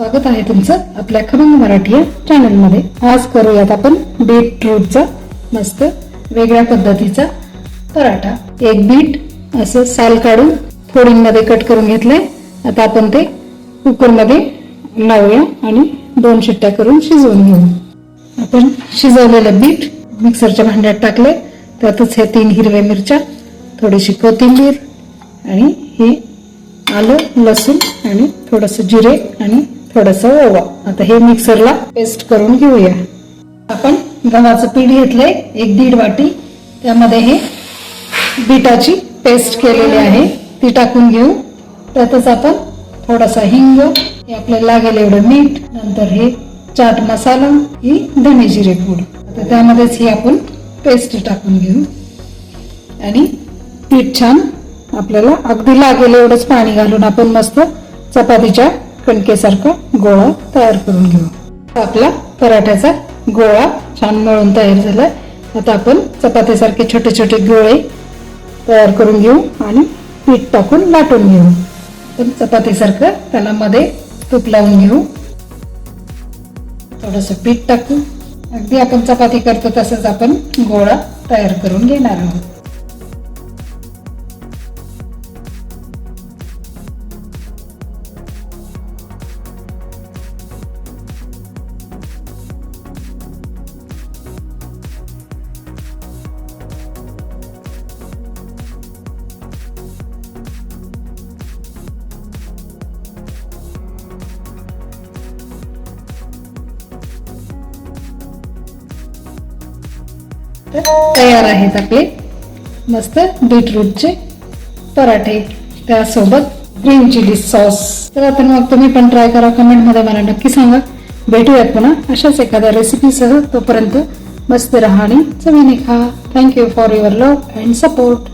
स्वागत आहे तुमचं आपल्या खमंग मराठी या चॅनल मध्ये। आज करूयात आपण बीटरूटचा मस्त वेगळ्या पद्धतीचा पराठा। एक बीट असं साल काढून फोडींमध्ये कट करून घेतलंय। आता आपण ते कुकर मध्ये लावूया आणि 2 शिट्ट्या करून शिजवून घेऊ। आपण शिजवलेलं बीट मिक्सरच्या भांड्यात टाकले, त्यातच हे 3 हिरव्या मिरच्या, थोडीशी कोथिंबीर आणि हे आलं, लसूण आणि थोडंसं जिरे आणि थोडंसं ओवा। आता हे मिक्सरला पेस्ट करून घेऊया। आपण गव्हाचं पीठ घेतलंय 1-1.5 वाटी, त्यामध्ये हे बीटाची पेस्ट केलेली आहे ती टाकून घेऊ। त्यातच आपण थोडासा हिंग, हे आपल्याला लागेल एवढं मीठ, नंतर हे चाट मसाला, ही धने जिरे पूड। आता त्यामध्येच ही आपण पेस्ट टाकून घेऊ आणि पीठ छान आपल्याला अगदी लागेल एवढंच पाणी घालून आपण मस्त चपातीच्या कणकेसारखा गोळा तयार करून घेऊ। आपला पराठ्याचा गोळा छान मळून तयार झाला। आता आपण चपातीसारखे छोटे छोटे गोळे तयार करून घेऊ आणि पीठ टाकून लाटून घेऊ। पण चपातीसारखं त्याला मध्ये तूप लावून घेऊ, थोडंसं पीठ टाकू, अगदी आपण चपाती करतो तसंच आपण गोळा तयार करून घेणार आहोत। तयार आहेत आपले मस्त बीटरूटचे पराठे, त्यासोबत ग्रीन चिली सॉस। तर आता मग तुम्ही पण ट्राय करा, कमेंट मध्ये मला नक्की सांगा। भेटूयात पुन्हा अशाच एखाद्या रेसिपीसह। तोपर्यंत मस्त राहा आणि चवीने खा। Thank you for your love and support.